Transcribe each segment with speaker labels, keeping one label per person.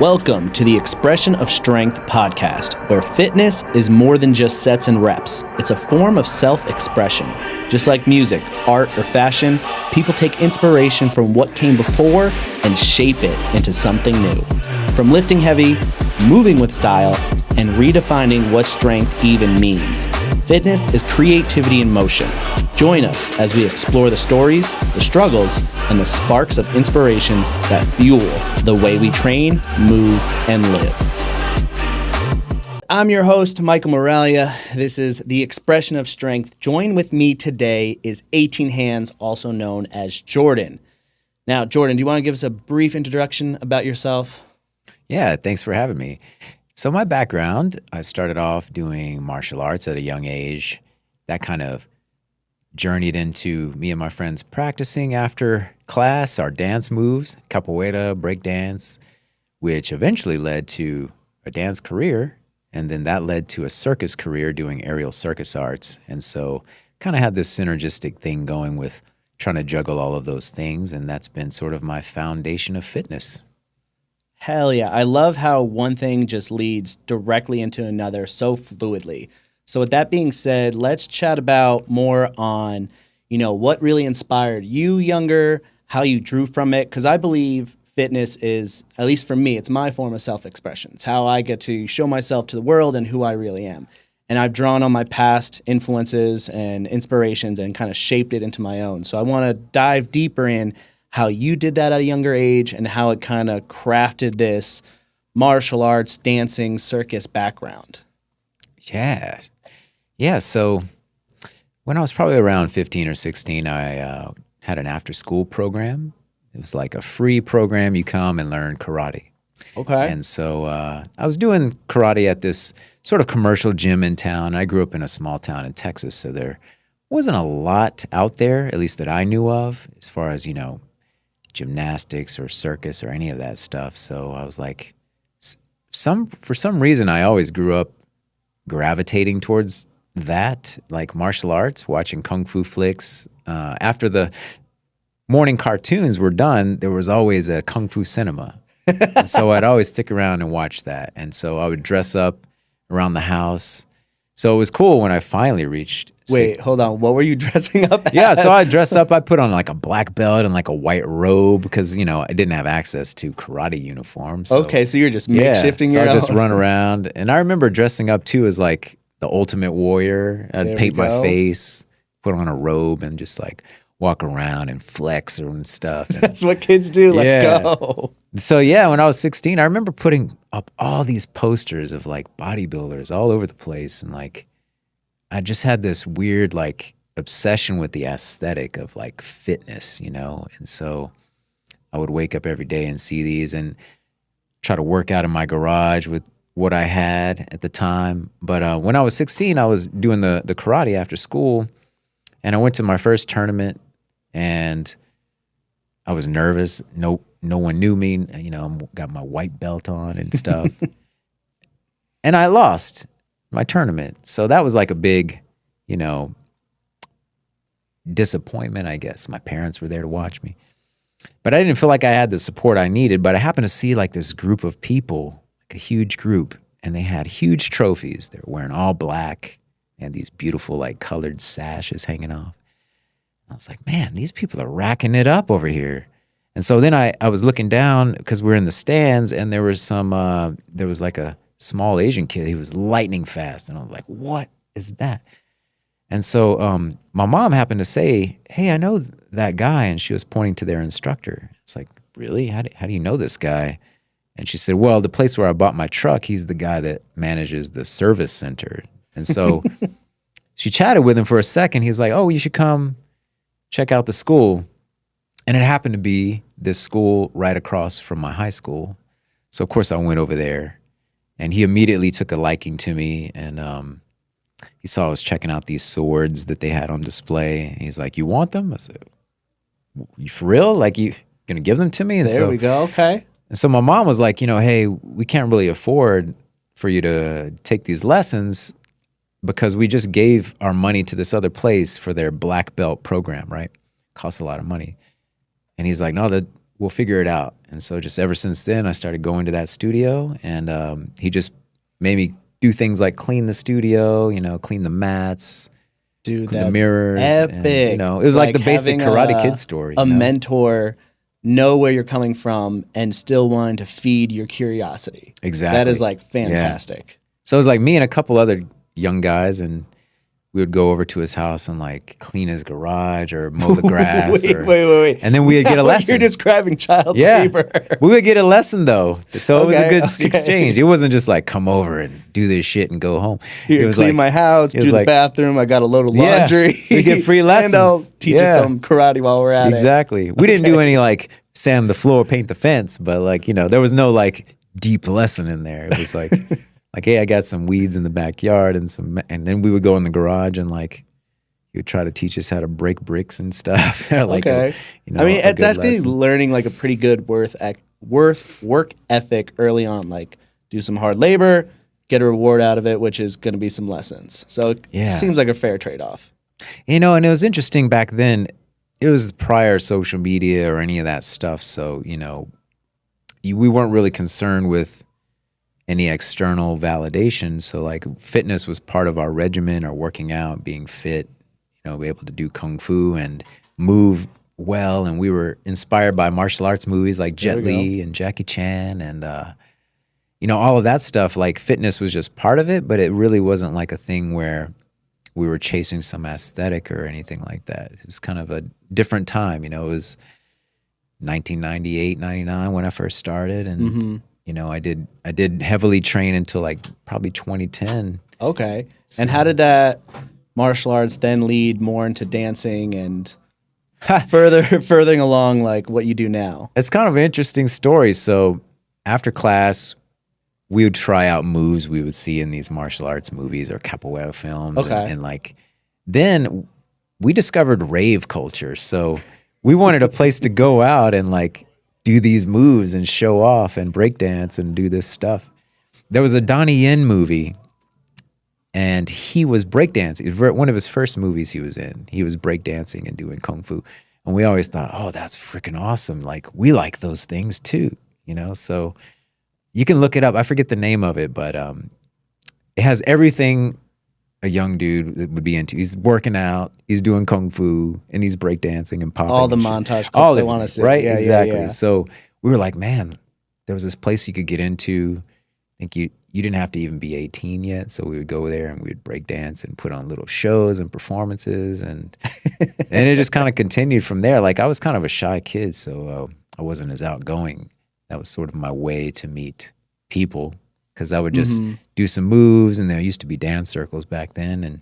Speaker 1: Welcome to the Expression of Strength podcast, where fitness is more than just sets and reps. It's a form of self-expression. Just like music, art, or fashion, people take inspiration from what came before and shape it into something new. From lifting heavy, moving with style, and redefining what strength even means. Fitness is creativity in motion. Join us as we explore the stories, the struggles, and the sparks of inspiration that fuel the way we train, move, and live. I'm your host, Michael Miraglia. This is the Expression of Strength. Join with me today is 18Hands, also known as Jordan. Now, Jordan, do you want to give us a brief introduction about yourself?
Speaker 2: Yeah, thanks for having me. So my background, I started off doing martial arts at a young age. That kind of journeyed into me and my friends practicing after class, our dance moves, capoeira, breakdance, which eventually led to a dance career. And then that led to a circus career doing aerial circus arts. And so kind of had this synergistic thing going with trying to juggle all of those things. And that's been sort of my foundation of fitness.
Speaker 1: Hell yeah. I love how one thing just leads directly into another so fluidly. So with that being said, let's chat about more on, what really inspired you younger, how you drew from it. Because I believe fitness is, at least for me, it's my form of self-expression. It's how I get to show myself to the world and who I really am. And I've drawn on my past influences and inspirations and kind of shaped it into my own. So I want to dive deeper in how you did that at a younger age and how it kind of crafted this martial arts, dancing, circus background.
Speaker 2: Yeah. So when I was probably around 15 or 16, I had an after-school program. It was like a free program. You come and learn karate.
Speaker 1: Okay.
Speaker 2: And so I was doing karate at this sort of commercial gym in town. I grew up in a small town in Texas, so there wasn't a lot out there, at least that I knew of, as far as, gymnastics or circus or any of that stuff. So I was like, for some reason, I always grew up gravitating towards that, like martial arts, watching kung fu flicks. After the morning cartoons were done, there was always a kung fu cinema. And so I'd always stick around and watch that. And so I would dress up around the house. So it was cool when I finally reached.
Speaker 1: Wait, hold on. What were you dressing up as?
Speaker 2: Yeah, so I dressed up. I put on like a black belt and like a white robe because, I didn't have access to karate uniforms. So,
Speaker 1: okay, so you're just makeshifting your
Speaker 2: own. So I just
Speaker 1: own.
Speaker 2: run around. And I remember dressing up too as like the ultimate warrior. I'd paint my face, put on a robe and just like walk around and flex and stuff. And
Speaker 1: that's what kids do. Let's go.
Speaker 2: So yeah, when I was 16, I remember putting up all these posters of like bodybuilders all over the place. And like, I just had this weird like obsession with the aesthetic of like fitness, And so I would wake up every day and see these and try to work out in my garage with what I had at the time. But when I was 16, I was doing the karate after school, and I went to my first tournament, and I was nervous. No one knew me. Got my white belt on and stuff, and I lost my tournament. So that was like a big, disappointment, I guess. My parents were there to watch me. But I didn't feel like I had the support I needed. But I happened to see like this group of people, like a huge group, and they had huge trophies. They were wearing all black and these beautiful like colored sashes hanging off. I was like, man, these people are racking it up over here. And so then I was looking down because we're in the stands, and there was like a small Asian kid. He was lightning fast. And I was like, what is that? And so my mom happened to say, hey, I know that guy. And she was pointing to their instructor. It's like, really? How do you know this guy? And she said, well, the place where I bought my truck, he's the guy that manages the service center. And so she chatted with him for a second. He's like, oh, you should come check out the school. And it happened to be this school right across from my high school. So, of course, I went over there. And he immediately took a liking to me, and he saw I was checking out these swords that they had on display. And he's like, you want them? I said, you for real? Like, you going to give them to me? And
Speaker 1: there we go. Okay.
Speaker 2: And so my mom was like, hey, we can't really afford for you to take these lessons because we just gave our money to this other place for their black belt program, right? Costs a lot of money. And he's like, no, we'll figure it out. And so just ever since then, I started going to that studio, and he just made me do things like clean the studio, clean the mats,
Speaker 1: Dude,
Speaker 2: clean the
Speaker 1: that's
Speaker 2: mirrors. And,
Speaker 1: epic.
Speaker 2: it was like the basic
Speaker 1: having
Speaker 2: Karate Kid story.
Speaker 1: A mentor know where you're coming from and still wanting to feed your curiosity.
Speaker 2: Exactly.
Speaker 1: That is like fantastic.
Speaker 2: Yeah. So it was like me and a couple other young guys, and we would go over to his house and like clean his garage or mow the grass.
Speaker 1: Wait.
Speaker 2: And then we'd get a lesson.
Speaker 1: You're describing child labor.
Speaker 2: We would get a lesson though. So it was a good exchange. It wasn't just like come over and do this shit and go home.
Speaker 1: Here,
Speaker 2: it was
Speaker 1: clean
Speaker 2: like,
Speaker 1: my house, do the bathroom. I got a load of laundry.
Speaker 2: We get free lessons.
Speaker 1: And I'll teach you some karate while we're at it.
Speaker 2: Exactly. We didn't do any like sand the floor, paint the fence, but like, there was no like deep lesson in there. It was like, like, hey, I got some weeds in the backyard and then we would go in the garage and like, he would try to teach us how to break bricks and stuff. like
Speaker 1: okay. It's actually learning like a pretty good work ethic early on. Like do some hard labor, get a reward out of it, which is going to be some lessons. So it seems like a fair trade-off.
Speaker 2: And it was interesting back then. It was prior social media or any of that stuff. So, we weren't really concerned with any external validation. So like fitness was part of our regimen, or working out, being fit, be able to do kung fu and move well. And we were inspired by martial arts movies like Jet Li and Jackie Chan and, all of that stuff. Like fitness was just part of it, but it really wasn't like a thing where we were chasing some aesthetic or anything like that. It was kind of a different time. It was 1998, 99 when I first started. And, I did heavily train until like probably 2010.
Speaker 1: Okay. So, and how did that martial arts then lead more into dancing and furthering along like what you do now?
Speaker 2: It's kind of an interesting story. So after class, we would try out moves we would see in these martial arts movies or capoeira films.
Speaker 1: Okay.
Speaker 2: And like, then we discovered rave culture. So we wanted a place to go out and like do these moves and show off and break dance and do this stuff. There was a Donnie Yen movie, and he was breakdancing. It was one of his first movies he was in. He was breakdancing and doing kung fu. And we always thought, oh, that's freaking awesome. Like, we like those things too, So you can look it up. I forget the name of it, but it has everything a young dude would be into. He's working out, he's doing kung fu, and he's breakdancing and popping.
Speaker 1: All the montage clips I want to see.
Speaker 2: Right?
Speaker 1: Yeah,
Speaker 2: exactly.
Speaker 1: Yeah.
Speaker 2: So we were like, man, there was this place you could get into. I think you didn't have to even be 18 yet. So we would go there and we would break dance and put on little shows and performances. And and it just kind of continued from there. Like I was kind of a shy kid, so I wasn't as outgoing. That was sort of my way to meet people, because I would just do some moves, and there used to be dance circles back then, and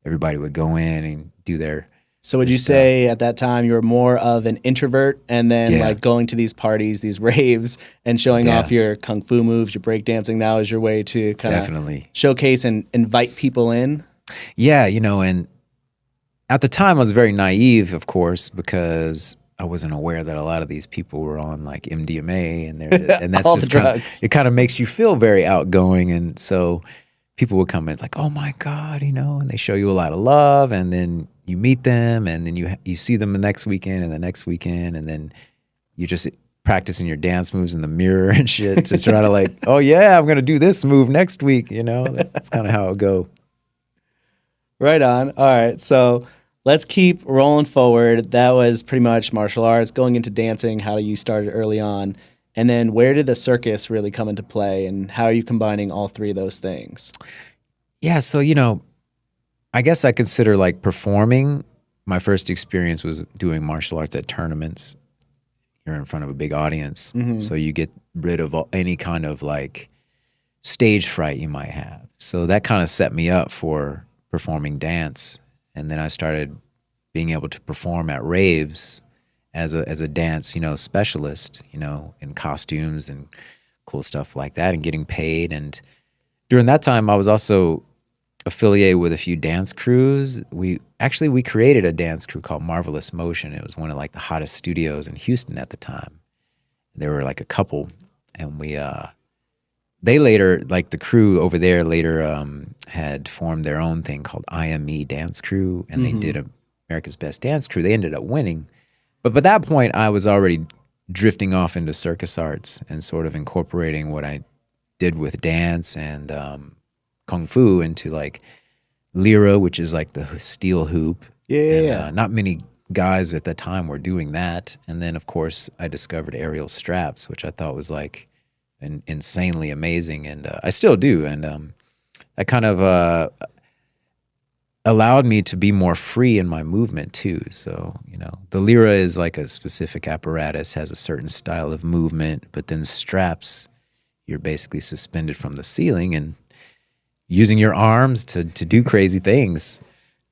Speaker 2: everybody would go in and do their.
Speaker 1: So would you say at that time you were more of an introvert, and then like going to these parties, these raves, and showing off your kung fu moves, your breakdancing now is your way to kind of showcase and invite people in?
Speaker 2: Yeah, and at the time I was very naive, of course, because I wasn't aware that a lot of these people were on like MDMA, and that's just drugs. It kind of makes you feel very outgoing, and so people would come in like, "Oh my God," and they show you a lot of love, and then you meet them, and then you see them the next weekend and the next weekend, and then you just practicing your dance moves in the mirror and shit to try to like, oh yeah, I'm gonna do this move next week. That's kind of how it go.
Speaker 1: Right on. All right, so let's keep rolling forward. That was pretty much martial arts, going into dancing, how you started early on. And then where did the circus really come into play, and how are you combining all three of those things?
Speaker 2: Yeah, so, I guess I consider like performing. My first experience was doing martial arts at tournaments. You're in front of a big audience. So you get rid of any kind of like stage fright you might have. So that kind of set me up for performing dance. And then I started being able to perform at raves as a dance, specialist, in costumes and cool stuff like that, and getting paid. And during that time, I was also affiliated with a few dance crews. We created a dance crew called Marvelous Motion. It was one of like the hottest studios in Houston at the time. There were like a couple, and they later, like the crew over there later had formed their own thing called IME Dance Crew, and they did America's Best Dance Crew. They ended up winning. But by that point, I was already drifting off into circus arts and sort of incorporating what I did with dance and kung fu into like lira, which is like the steel hoop. And
Speaker 1: Yeah.
Speaker 2: not many guys at the time were doing that. And then, of course, I discovered aerial straps, which I thought was like insanely amazing. And I still do. And that kind of allowed me to be more free in my movement too. So, the lira is like a specific apparatus, has a certain style of movement, but then straps, you're basically suspended from the ceiling and using your arms to do crazy things.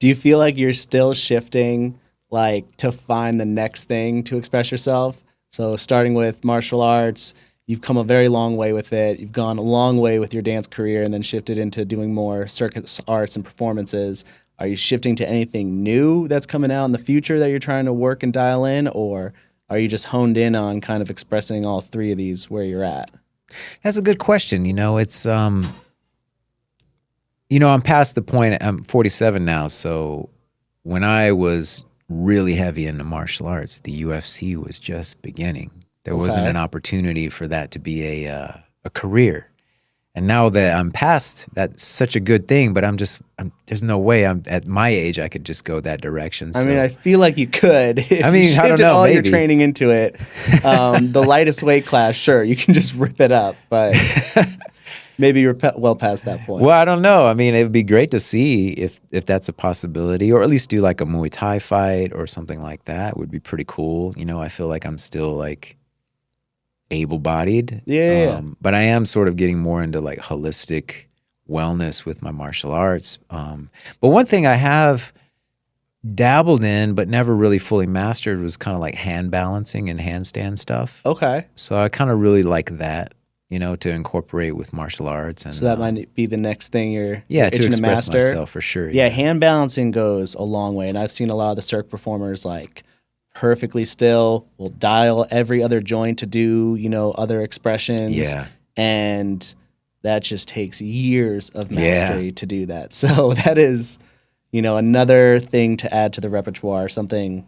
Speaker 1: Do you feel like you're still shifting, like to find the next thing to express yourself? So starting with martial arts, you've come a very long way with it. You've gone a long way with your dance career and then shifted into doing more circus arts and performances. Are you shifting to anything new that's coming out in the future that you're trying to work and dial in? Or are you just honed in on kind of expressing all three of these where you're at?
Speaker 2: That's a good question. It's, I'm past the point, I'm 47 now. So when I was really heavy into martial arts, the UFC was just beginning. There wasn't an opportunity for that to be a career. And now that I'm past, that's such a good thing, but there's no way I'm at my age I could just go that direction.
Speaker 1: I mean, I feel like you could. If
Speaker 2: I mean,
Speaker 1: you
Speaker 2: I don't
Speaker 1: shifted
Speaker 2: know,
Speaker 1: all your
Speaker 2: maybe.
Speaker 1: training into it. The lightest weight class, sure, you can just rip it up, but maybe you're well past that point.
Speaker 2: Well, I don't know. I mean, it would be great to see if that's a possibility, or at least do like a Muay Thai fight or something like that would be pretty cool. I feel like I'm still like able-bodied.
Speaker 1: Yeah.
Speaker 2: But I am sort of getting more into like holistic wellness with my martial arts. But one thing I have dabbled in but never really fully mastered was kind of like hand balancing and handstand stuff.
Speaker 1: Okay.
Speaker 2: So I kind of really like that, to incorporate with martial arts. And
Speaker 1: So that might be the next thing you're
Speaker 2: to
Speaker 1: itching
Speaker 2: express
Speaker 1: to master.
Speaker 2: myself for sure.
Speaker 1: Yeah, hand balancing goes a long way. And I've seen a lot of the circ performers like perfectly still, will dial every other joint to do, other expressions.
Speaker 2: Yeah.
Speaker 1: And that just takes years of mastery to do that. So that is, another thing to add to the repertoire, something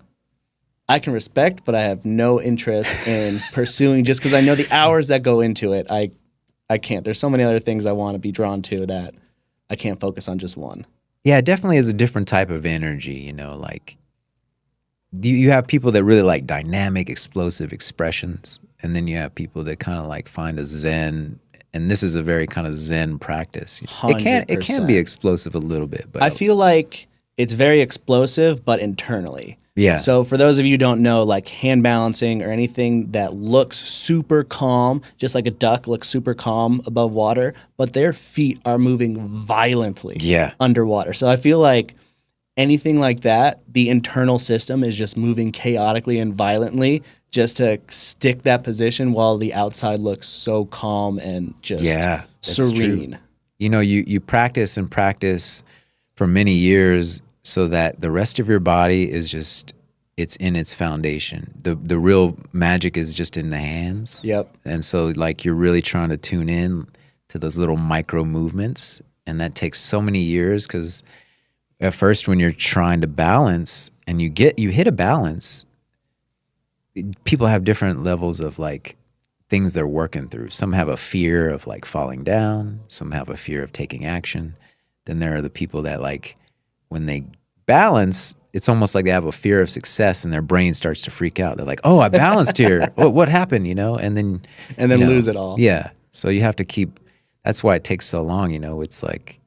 Speaker 1: I can respect, but I have no interest in pursuing just because I know the hours that go into it. I can't. There's so many other things I want to be drawn to that I can't focus on just one.
Speaker 2: Yeah, it definitely is a different type of energy, like you have people that really like dynamic, explosive expressions, and then you have people that kind of like find a zen, and this is a very kind of zen practice.
Speaker 1: 100%.
Speaker 2: It can be explosive a little bit, but
Speaker 1: I feel like it's very explosive, but internally.
Speaker 2: Yeah.
Speaker 1: So for those of you who don't know, like hand balancing or anything that looks super calm, just like a duck looks super calm above water, but their feet are moving violently underwater. So I feel like anything like that, the internal system is just moving chaotically and violently just to stick that position while the outside looks so calm and just serene.
Speaker 2: True. You practice and practice for many years so that the rest of your body is just, it's in its foundation. The real magic is just in the hands.
Speaker 1: Yep.
Speaker 2: And so like you're really trying to tune in to those little micro movements, and that takes so many years because at first when you're trying to balance and you hit a balance, people have different levels of like things they're working through. Some have a fear of like falling down. Some have a fear of taking action. Then there are the people that like when they balance, it's almost like they have a fear of success and their brain starts to freak out. They're like, oh, I balanced here. What happened? And then
Speaker 1: lose it all.
Speaker 2: Yeah. So you have to keep, that's why it takes so long. It's like,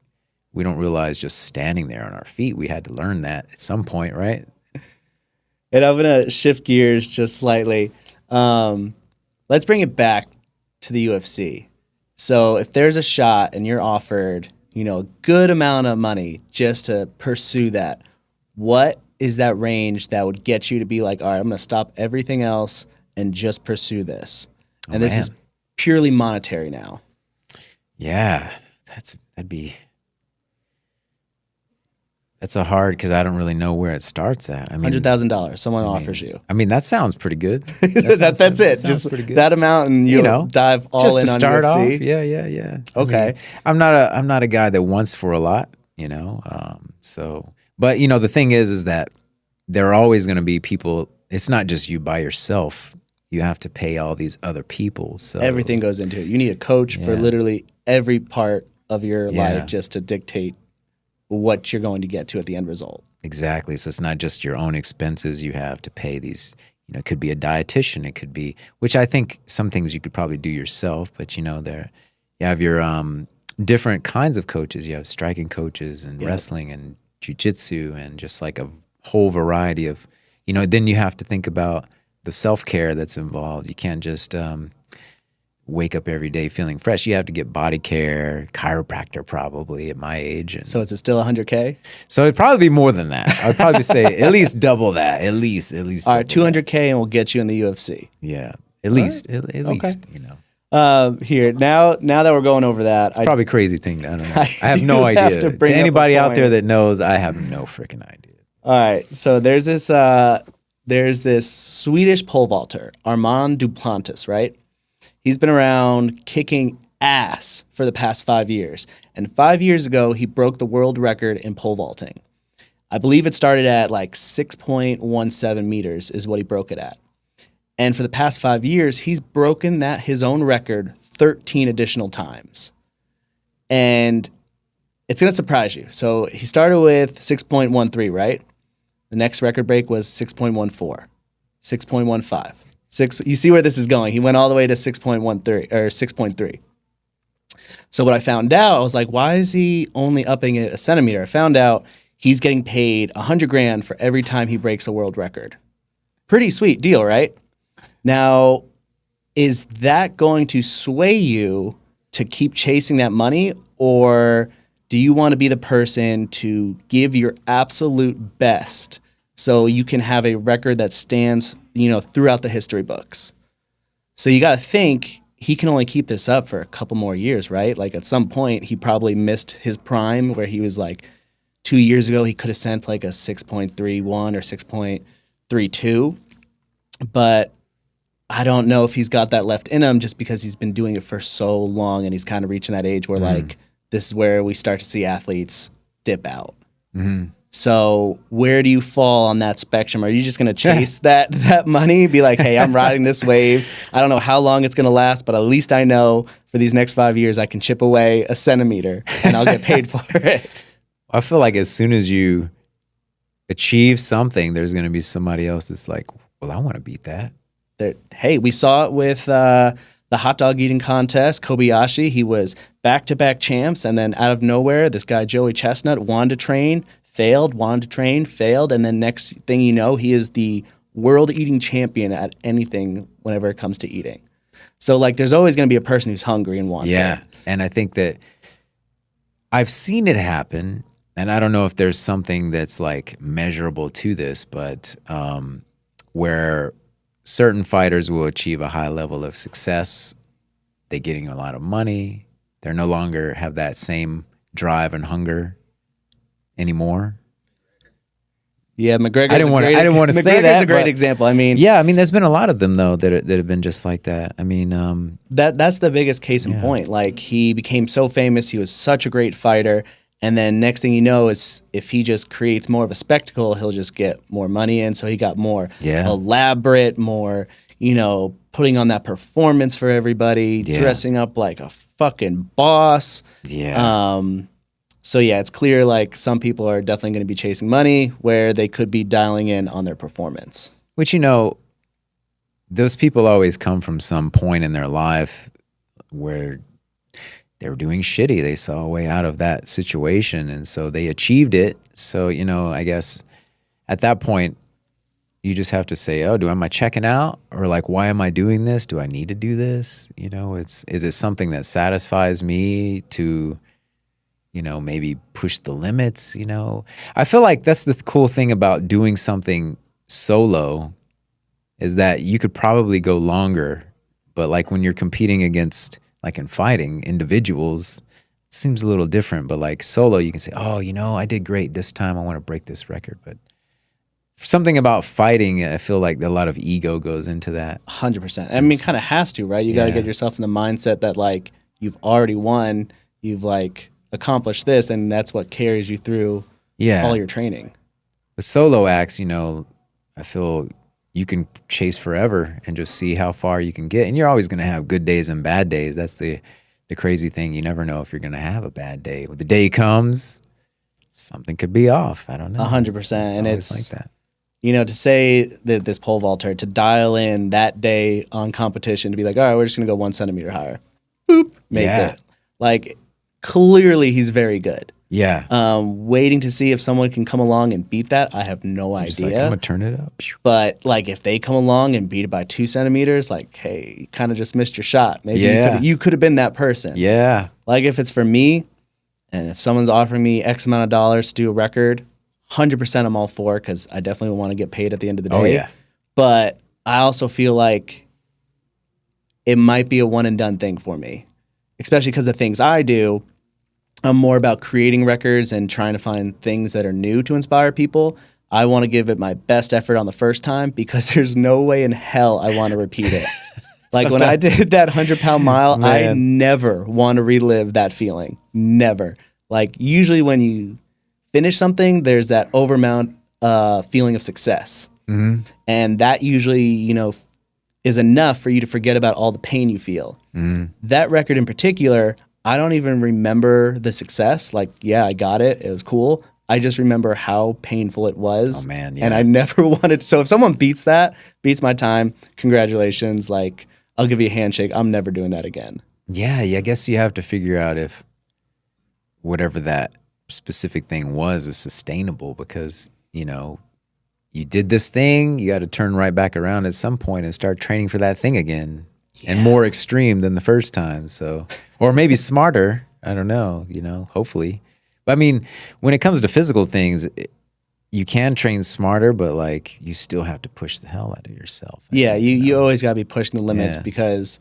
Speaker 2: we don't realize just standing there on our feet. We had to learn that at some point, right?
Speaker 1: And I'm going to shift gears just slightly. Let's bring it back to the UFC. So if there's a shot and you're offered, a good amount of money just to pursue that, what is that range that would get you to be like, all right, I'm going to stop everything else and just pursue this? And this is purely monetary now.
Speaker 2: Yeah, that's a hard, because I don't really know where it starts at. I mean,
Speaker 1: $100,000 someone offers you.
Speaker 2: I mean, that sounds pretty good.
Speaker 1: That's it. Just pretty good. That amount, and you'll dive all
Speaker 2: just
Speaker 1: in
Speaker 2: to
Speaker 1: on
Speaker 2: start
Speaker 1: UFC.
Speaker 2: off. Yeah.
Speaker 1: Okay.
Speaker 2: I'm not a guy that wants for a lot, So, but the thing is that there are always going to be people. It's not just you by yourself you have to pay all these other people. So
Speaker 1: Everything goes into it. You need a coach for literally every part of your life just to dictate what you're going to get to at the end result.
Speaker 2: Exactly. So it's not just your own expenses. You have to pay these, it could be a dietitian. It could be, which I think some things you could probably do yourself, but there, you have your different kinds of coaches. You have striking coaches and wrestling and jiu-jitsu and just like a whole variety of, then you have to think about the self-care that's involved. You can't just wake up every day feeling fresh. You have to get body care, chiropractor probably at my age. And
Speaker 1: so is it still 100K?
Speaker 2: So it'd probably be more than that. I'd probably say at least double that. At least. All
Speaker 1: right, 200K and we'll get you in the UFC.
Speaker 2: Yeah, at least.
Speaker 1: Here now that we're going over that,
Speaker 2: it's probably a crazy thing. I don't know. I have no idea. To anybody out there that knows, I have no freaking idea.
Speaker 1: All right, so there's this Swedish pole vaulter, Armand Duplantis, right? He's been around kicking ass for the past 5 years. And 5 years ago, he broke the world record in pole vaulting. I believe it started at like 6.17 meters is what he broke it at. And for the past 5 years, he's broken his own record 13 additional times. And it's going to surprise you. So he started with 6.13, right? The next record break was 6.14, 6.15. You see where this is going. He went all the way to 6.13 or 6.3. So what I found out, I was like, why is he only upping it a centimeter? I found out he's getting paid $100,000 for every time he breaks a world record. Pretty sweet deal, right? Now, is that going to sway you to keep chasing that money, or do you want to be the person to give your absolute best so you can have a record that stands, throughout the history books? So you got to think he can only keep this up for a couple more years, right? Like at some point he probably missed his prime where he was like 2 years ago, he could have sent like a 6.31 or 6.32. But I don't know if he's got that left in him just because he's been doing it for so long and he's kind of reaching that age where like this is where we start to see athletes dip out. Mm-hmm. So where do you fall on that spectrum? Are you just going to chase that money? Be like, hey, I'm riding this wave. I don't know how long it's going to last, but at least I know for these next 5 years I can chip away a centimeter and I'll get paid for it.
Speaker 2: I feel like as soon as you achieve something, there's going to be somebody else that's like, well, I want to beat that.
Speaker 1: Hey, we saw it with the hot dog eating contest. Kobayashi, he was back-to-back champs, and then out of nowhere, this guy Joey Chestnut wanted to train, failed, and then next thing you know, he is the world eating champion at anything whenever it comes to eating. So, like, there's always going to be a person who's hungry and wants it.
Speaker 2: Yeah, and I think that I've seen it happen, and I don't know if there's something that's, like, measurable to this, but where certain fighters will achieve a high level of success, they're getting a lot of money, they're no longer have that same drive and hunger anymore.
Speaker 1: Yeah, McGregor's
Speaker 2: I didn't want to say that.
Speaker 1: McGregor's a great example. I mean,
Speaker 2: yeah, I mean, there's been a lot of them though that have been just like that. I mean,
Speaker 1: that's the biggest case in point. Like he became so famous, he was such a great fighter, and then next thing you know is if he just creates more of a spectacle, he'll just get more money in. So he got more elaborate, more putting on that performance for everybody, dressing up like a fucking boss.
Speaker 2: Yeah.
Speaker 1: So yeah, it's clear like some people are definitely going to be chasing money where they could be dialing in on their performance.
Speaker 2: Which, those people always come from some point in their life where they were doing shitty. They saw a way out of that situation, and so they achieved it. So, I guess at that point, you just have to say, oh, am I checking out? Or like, why am I doing this? Do I need to do this? Is it something that satisfies me to maybe push the limits, I feel like that's the cool thing about doing something solo is that you could probably go longer, but like when you're competing against, like in fighting, individuals, it seems a little different, but like solo, you can say, oh, I did great this time. I want to break this record. But something about fighting, I feel like a lot of ego goes into that.
Speaker 1: 100%. I mean, kind of has to, right? You got to get yourself in the mindset that like you've already won, you've like accomplish this, and that's what carries you through all your training.
Speaker 2: The solo acts, I feel you can chase forever and just see how far you can get. And you're always going to have good days and bad days. That's the crazy thing. You never know if you're going to have a bad day. When the day comes, something could be off. I don't know.
Speaker 1: 100%. And
Speaker 2: it's
Speaker 1: it's
Speaker 2: like that.
Speaker 1: You know, to say that this pole vaulter, to dial in that day on competition, to be like, all right, we're just going to go 1 centimeter higher. Boop. Make it. Like, clearly he's very good.
Speaker 2: Yeah.
Speaker 1: Waiting to see if someone can come along and beat that, I have no idea.
Speaker 2: Just like, I'm going to turn it up.
Speaker 1: But, like, if they come along and beat it by 2 centimeters, like, hey, you kind of just missed your shot. Maybe you could have been that person.
Speaker 2: Yeah.
Speaker 1: Like, if it's for me, and if someone's offering me X amount of dollars to do a record, 100% I'm all for, because I definitely want to get paid at the end of the day.
Speaker 2: Oh, yeah.
Speaker 1: But I also feel like it might be a one and done thing for me, especially because the things I do, I'm more about creating records and trying to find things that are new to inspire people. I want to give it my best effort on the first time, because there's no way in hell I want to repeat it. Like when I did that 100-pound mile, I never want to relive that feeling. Never. Like usually when you finish something, there's that overmount feeling of success.
Speaker 2: Mm-hmm.
Speaker 1: And that usually, you know, is enough for you to forget about all the pain you feel.
Speaker 2: Mm-hmm.
Speaker 1: That record in particular, I don't even remember the success. Like, yeah, I got it. It was cool. I just remember how painful it was.
Speaker 2: Oh, man, yeah.
Speaker 1: And I never wanted. So if someone beats my time, congratulations. Like, I'll give you a handshake. I'm never doing that again.
Speaker 2: Yeah, I guess you have to figure out if whatever that specific thing was is sustainable, because, you know, you did this thing, you got to turn right back around at some point and start training for that thing again. Yeah. And more extreme than the first time. So, or maybe smarter. I don't know, you know, hopefully. But I mean, when it comes to physical things, you can train smarter, but like you still have to push the hell out of yourself.
Speaker 1: Yeah, you always got to be pushing the limits, because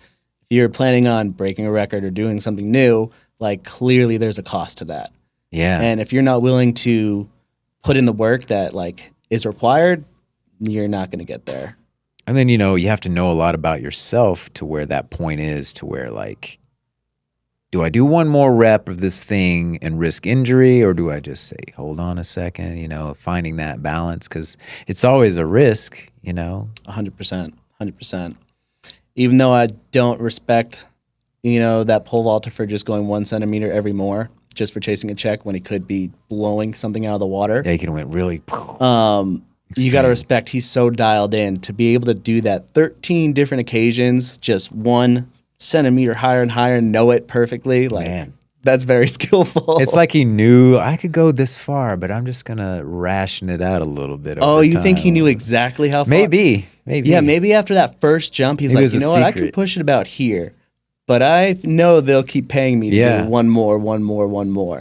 Speaker 1: if you're planning on breaking a record or doing something new, like clearly there's a cost to that.
Speaker 2: Yeah.
Speaker 1: And if you're not willing to put in the work that like is required, you're not going to get there.
Speaker 2: And then, you know, you have to know a lot about yourself to where that point is, to where like, do I do one more rep of this thing and risk injury, or do I just say, hold on a second, you know, finding that balance, because it's always a risk, you know.
Speaker 1: 100%, 100%. Even though I don't respect, you know, that pole vaulter for just going 1 centimeter every more, just for chasing a check when he could be blowing something out of the water.
Speaker 2: Yeah, he could have went really.
Speaker 1: You got to respect, he's so dialed in to be able to do that 13 different occasions, just 1 centimeter higher and higher, know it perfectly. Like, man, that's very skillful.
Speaker 2: It's like he knew I could go this far, but I'm just gonna ration it out a little bit.
Speaker 1: Oh, you think he knew exactly how far?
Speaker 2: Maybe.
Speaker 1: Yeah, maybe after that first jump, he's like, you know what, I can push it about here, but I know they'll keep paying me to do one more.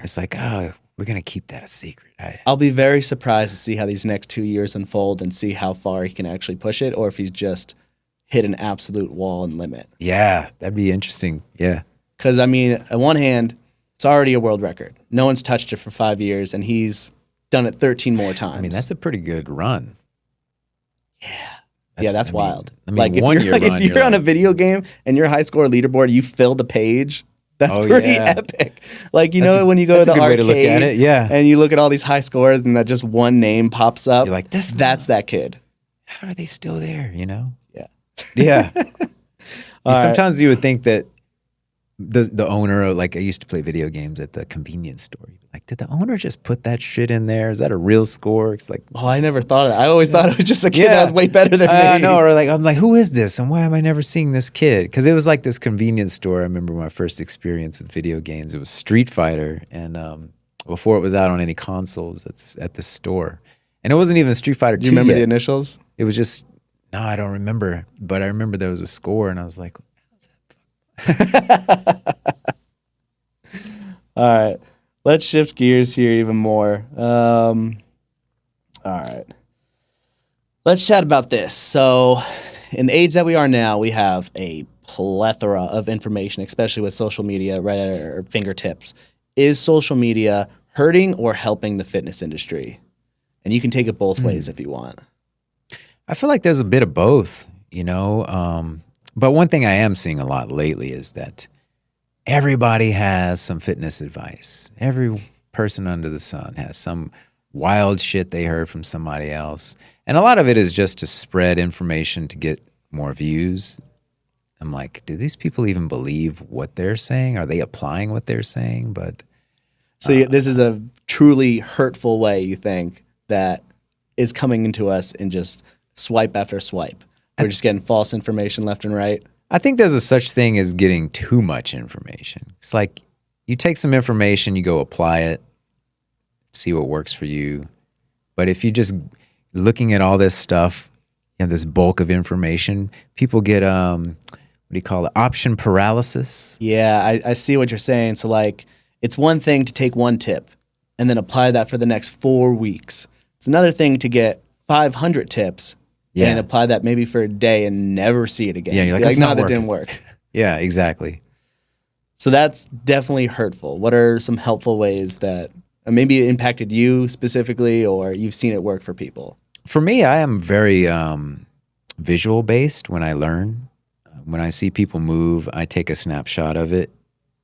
Speaker 2: It's like, oh, we're gonna keep that a secret.
Speaker 1: I'll be very surprised to see how these next 2 years unfold and see how far he can actually push it, or if he's just hit an absolute wall and limit.
Speaker 2: Yeah, that'd be interesting. Yeah.
Speaker 1: Because, I mean, on one hand, it's already a world record. No one's touched it for 5 years, and he's done it 13 more times.
Speaker 2: I mean, that's a pretty good run.
Speaker 1: Yeah. That's wild.
Speaker 2: I mean,
Speaker 1: like, if you're on a video game and your high score leaderboard, you fill the page, that's pretty epic. Like, you know, when you go to the arcade,
Speaker 2: look at it. Yeah.
Speaker 1: And you look at all these high scores and that just one name pops up.
Speaker 2: You're like,
Speaker 1: that's that kid.
Speaker 2: How are they still there, you know?
Speaker 1: Yeah.
Speaker 2: Sometimes you would think that the owner, like I used to play video games at the convenience store. Like, did the owner just put that shit in there? Is that a real score? It's like,
Speaker 1: oh, I never thought of that. I always thought it was just a kid that was way better than me.
Speaker 2: No, or like, I'm like, who is this? And why am I never seeing this kid? Because it was like this convenience store. I remember my first experience with video games. It was Street Fighter. And before it was out on any consoles, it's at the store. And it wasn't even Street Fighter 2
Speaker 1: Do you remember
Speaker 2: yet.
Speaker 1: the initials?
Speaker 2: It was just, no, I don't remember. But I remember there was a score, and I was like,
Speaker 1: all right, let's shift gears here even more. All right, let's chat about this. So in the age that we are now, we have a plethora of information, especially with social media right at our fingertips. Is social media hurting or helping the fitness industry? And you can take it both ways if you want.
Speaker 2: I feel like there's a bit of both, you know. But one thing I am seeing a lot lately is that everybody has some fitness advice. Every person under the sun has some wild shit they heard from somebody else. And a lot of it is just to spread information to get more views. I'm like, do these people even believe what they're saying? Are they applying what they're saying? But
Speaker 1: So this is a truly hurtful way, you think, that is coming into us in just swipe after swipe. We're just getting false information left and right.
Speaker 2: I think there's a such thing as getting too much information. It's like you take some information, you go apply it, see what works for you. But if you just looking at all this stuff, this bulk of information, people get what do you call it? Option paralysis.
Speaker 1: Yeah, I see what you're saying. So like, it's one thing to take one tip and then apply that for the next 4 weeks. It's another thing to get 500 tips and apply that maybe for a day and never see it again.
Speaker 2: Yeah, you're like,
Speaker 1: no, that didn't work.
Speaker 2: Yeah, exactly.
Speaker 1: So that's definitely hurtful. What are some helpful ways that maybe it impacted you specifically, or you've seen it work for people?
Speaker 2: For me, I am very visual based when I learn. When I see people move, I take a snapshot of it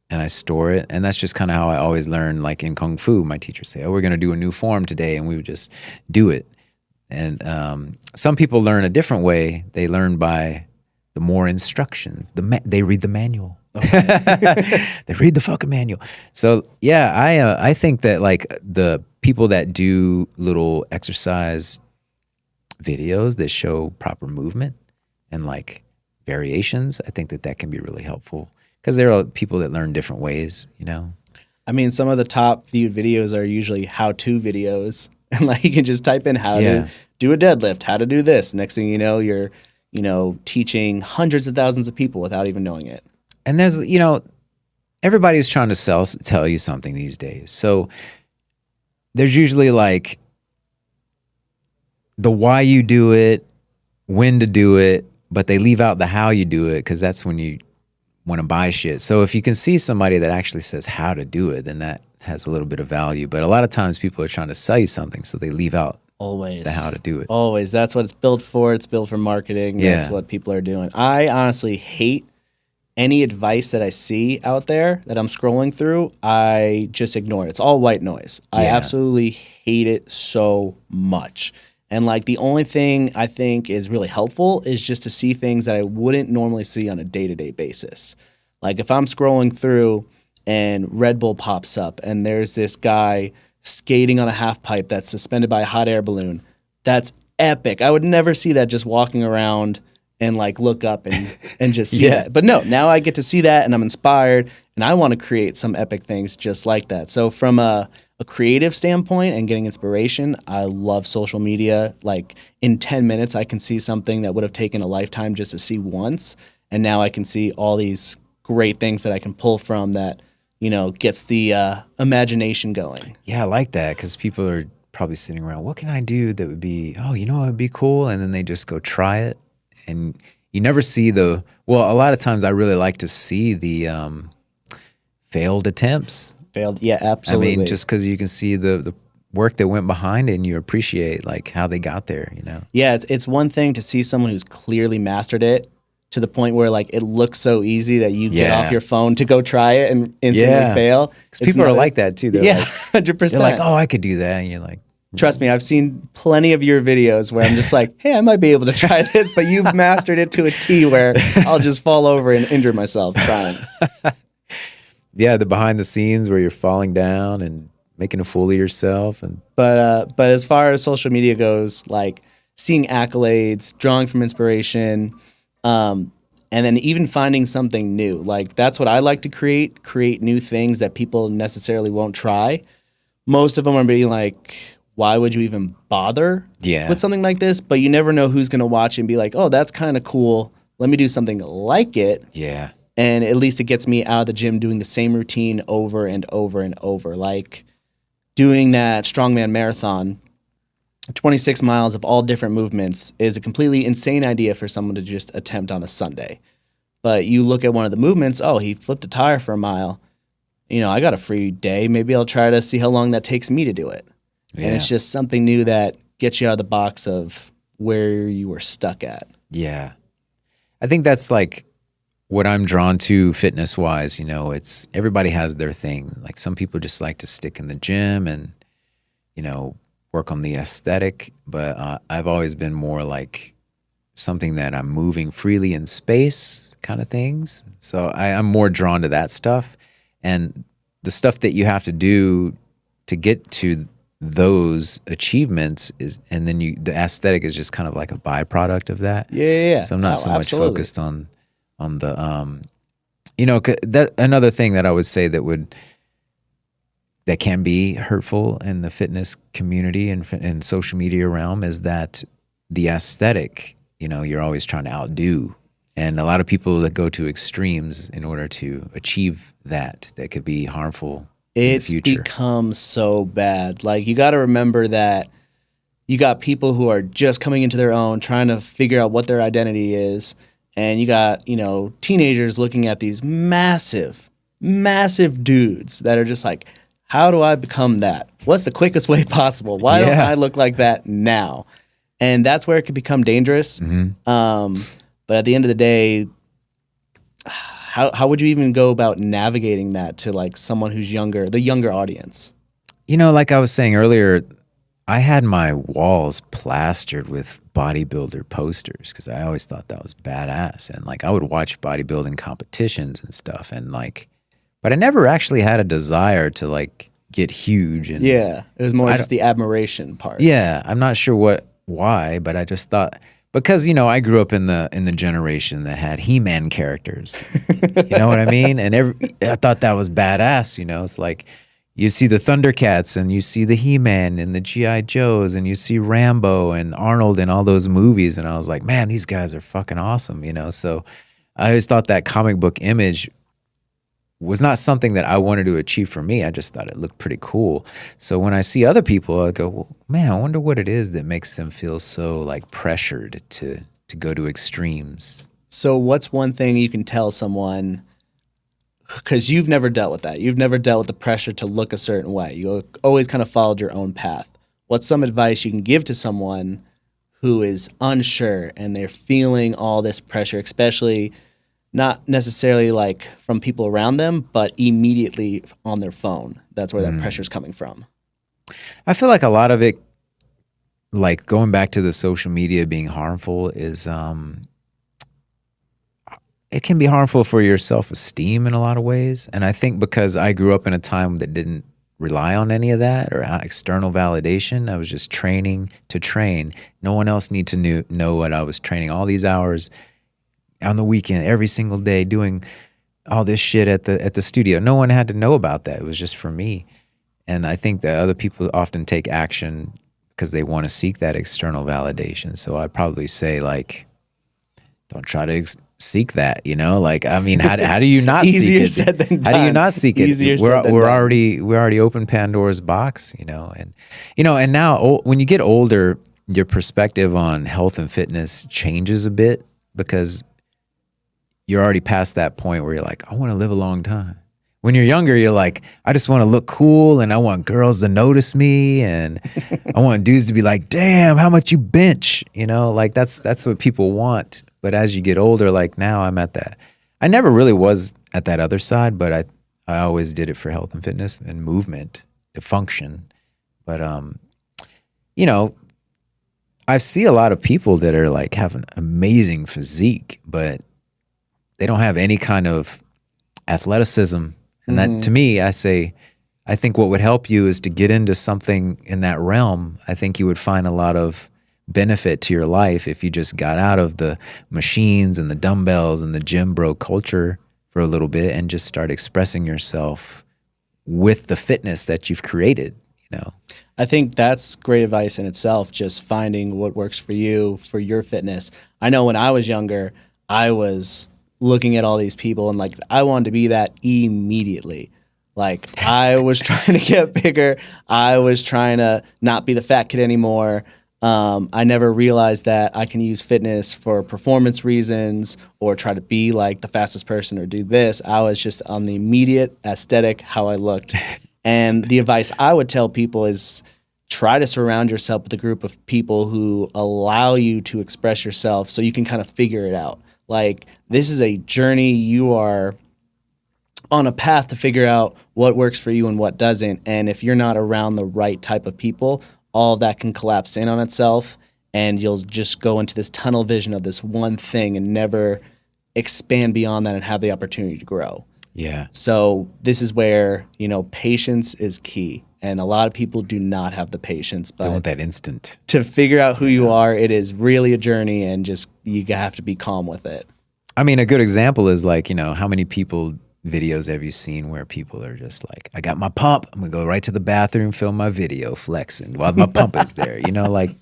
Speaker 2: and I store it. And that's just kind of how I always learn. Like in Kung Fu, my teachers say, oh, we're going to do a new form today. And we would just do it. And some people learn a different way. They learn by the more instructions. They read the manual. Okay. They read the fucking manual. So yeah, I think that like the people that do little exercise videos that show proper movement and like variations, I think that can be really helpful because there are people that learn different ways,
Speaker 1: I mean, some of the top viewed videos are usually how-to videos. And like you can just type in how to do a deadlift, how to do this. Next thing you know, you're, teaching hundreds of thousands of people without even knowing it.
Speaker 2: And there's, everybody's trying to tell you something these days. So there's usually like the why you do it, when to do it, but they leave out the how you do it because that's when you want to buy shit. So if you can see somebody that actually says how to do it, then that has a little bit of value. But a lot of times people are trying to sell you something, so they leave out
Speaker 1: always
Speaker 2: the how to do it.
Speaker 1: Always. That's what it's built for. It's built for marketing.
Speaker 2: Yeah.
Speaker 1: That's what people are doing. I honestly hate any advice that I see out there that I'm scrolling through. I just ignore it. It's all white noise. I absolutely hate it so much. And like the only thing I think is really helpful is just to see things that I wouldn't normally see on a day-to-day basis. Like if I'm scrolling through and Red Bull pops up and there's this guy skating on a half pipe that's suspended by a hot air balloon, that's epic. I would never see that just walking around and like look up and just see that. But no, now I get to see that and I'm inspired and I want to create some epic things just like that. So from a creative standpoint and getting inspiration, I love social media. Like in 10 minutes, I can see something that would have taken a lifetime just to see once. And now I can see all these great things that I can pull from that, gets the imagination going.
Speaker 2: Yeah, I like that because people are probably sitting around, what can I do that would be, what would be cool? And then they just go try it. And you never see a lot of times I really like to see the failed attempts.
Speaker 1: Yeah, absolutely.
Speaker 2: I mean, just because you can see the work that went behind it and you appreciate like how they got there,
Speaker 1: Yeah, it's one thing to see someone who's clearly mastered it to the point where like it looks so easy that you get off your phone to go try it and instantly fail.
Speaker 2: Because people are like that too.
Speaker 1: Yeah, 100%.
Speaker 2: They're like, I could do that. And you're like,
Speaker 1: trust me, I've seen plenty of your videos where I'm just like, hey, I might be able to try this, but you've mastered it to a T where I'll just fall over and injure myself trying.
Speaker 2: Yeah, the behind the scenes where you're falling down and making a fool of yourself.
Speaker 1: But as far as social media goes, like seeing accolades, drawing from inspiration, and then even finding something new. Like that's what I like to create new things that people necessarily won't try. Most of them are being like, why would you even bother with something like this? But you never know who's going to watch and be like, oh, that's kind of cool. Let me do something like it.
Speaker 2: Yeah.
Speaker 1: And at least it gets me out of the gym doing the same routine over and over and over. Like doing that strongman marathon, 26 miles of all different movements is a completely insane idea for someone to just attempt on a Sunday. But you look at one of the movements, he flipped a tire for a mile. I got a free day. Maybe I'll try to see how long that takes me to do it. Yeah. And it's just something new that gets you out of the box of where you were stuck at.
Speaker 2: Yeah. I think that's like what I'm drawn to fitness wise. It's everybody has their thing. Like some people just like to stick in the gym and, work on the aesthetic, but I've always been more like something that I'm moving freely in space kind of things. So I'm more drawn to that stuff. And the stuff that you have to do to get to those achievements is, and then the aesthetic is just kind of like a byproduct of that.
Speaker 1: Yeah.
Speaker 2: So I'm not
Speaker 1: Oh,
Speaker 2: so much
Speaker 1: absolutely.
Speaker 2: focused on the, that another thing that I would say that can be hurtful in the fitness community and social media realm is that the aesthetic, you're always trying to outdo. And a lot of people that go to extremes in order to achieve that could be harmful in the
Speaker 1: It's
Speaker 2: future.
Speaker 1: become so bad. Like, you got to remember that you got people who are just coming into their own, trying to figure out what their identity is. And you got, teenagers looking at these massive, massive dudes that are just like, how do I become that? What's the quickest way possible? Why don't
Speaker 2: Yeah.
Speaker 1: I look like that now? And that's where it could become dangerous. But at the end of the day, how would you even go about navigating that to like someone who's younger, the younger audience?
Speaker 2: Like I was saying earlier, I had my walls plastered with bodybuilder posters because I always thought that was badass. And like I would watch bodybuilding competitions and stuff and like, but I never actually had a desire to like get huge. And
Speaker 1: Yeah, it was more just the admiration part.
Speaker 2: yeah, I'm not sure why, but I just thought because I grew up in the generation that had He-Man characters. You know what I mean? And I thought that was badass. It's like you see the Thundercats and you see the He-Man and the G.I. Joes and you see Rambo and Arnold in all those movies, and I was like, man, these guys are fucking awesome. So I always thought that comic book image was not something that I wanted to achieve for me. I just thought it looked pretty cool. So when I see other people, I go, well, man, I wonder what it is that makes them feel so like pressured to go to extremes.
Speaker 1: So what's one thing you can tell someone, because you've never dealt with that. You've never dealt with the pressure to look a certain way. You always kind of followed your own path. What's some advice you can give to someone who is unsure and they're feeling all this pressure, especially not necessarily like from people around them, but immediately on their phone? That's where that pressure's coming from.
Speaker 2: I feel like a lot of it, like going back to the social media being harmful, is it can be harmful for your self-esteem in a lot of ways. And I think because I grew up in a time that didn't rely on any of that or external validation, I was just training to train. No one else need to know what I was training all these hours on the weekend, every single day, doing all this shit at the studio. No one had to know about that. It was just for me. And I think that other people often take action because they want to seek that external validation. So I'd probably say, like, don't try to seek that, like, I mean, how do you not seek
Speaker 1: Easier
Speaker 2: it?
Speaker 1: said than
Speaker 2: How do you
Speaker 1: done.
Speaker 2: not seek it?
Speaker 1: Easier said than
Speaker 2: We're
Speaker 1: done.
Speaker 2: already open Pandora's box, and now when you get older, your perspective on health and fitness changes a bit because you're already past that point where you're like, I want to live a long time. When you're younger, you're like, I just want to look cool and I want girls to notice me and I want dudes to be like, damn, how much you bench? Like that's what people want. But as you get older, like now I'm at that. I never really was at that other side, but I always did it for health and fitness and movement to function. But I see a lot of people that are like have an amazing physique, but they don't have any kind of athleticism. And that, to me, I think what would help you is to get into something in that realm. I think you would find a lot of benefit to your life if you just got out of the machines and the dumbbells and the gym bro culture for a little bit and just start expressing yourself with the fitness that you've created,
Speaker 1: I think that's great advice in itself, just finding what works for you, for your fitness. I know when I was younger, I was looking at all these people and like I wanted to be that immediately. Like I was trying to get bigger. I was trying to not be the fat kid anymore. I never realized that I can use fitness for performance reasons or try to be like the fastest person or do this. I was just on the immediate aesthetic, how I looked. And the advice I would tell people is try to surround yourself with a group of people who allow you to express yourself so you can kind of figure it out. Like, this is a journey. You are on a path to figure out what works for you and what doesn't. And if you're not around the right type of people, all of that can collapse in on itself, and you'll just go into this tunnel vision of this one thing and never expand beyond that and have the opportunity to grow.
Speaker 2: Yeah.
Speaker 1: So this is where, patience is key. And a lot of people do not have the patience.
Speaker 2: They want
Speaker 1: But
Speaker 2: that instant.
Speaker 1: to figure out who you are, it is really a journey, and just you have to be calm with it.
Speaker 2: I mean, a good example is like, how many videos have you seen where people are just like, I got my pump, I'm gonna go right to the bathroom, film my video, flexing while my pump is there. Like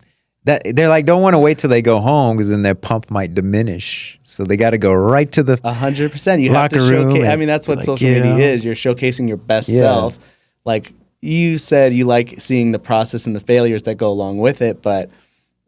Speaker 2: that. They're like, don't want to wait till they go home because then their pump might diminish. So they got to go right to the
Speaker 1: 100%. You have to
Speaker 2: locker room.
Speaker 1: showcase. I mean, that's what
Speaker 2: like,
Speaker 1: social media is. You're showcasing your best self. Like you said, you like seeing the process and the failures that go along with it, but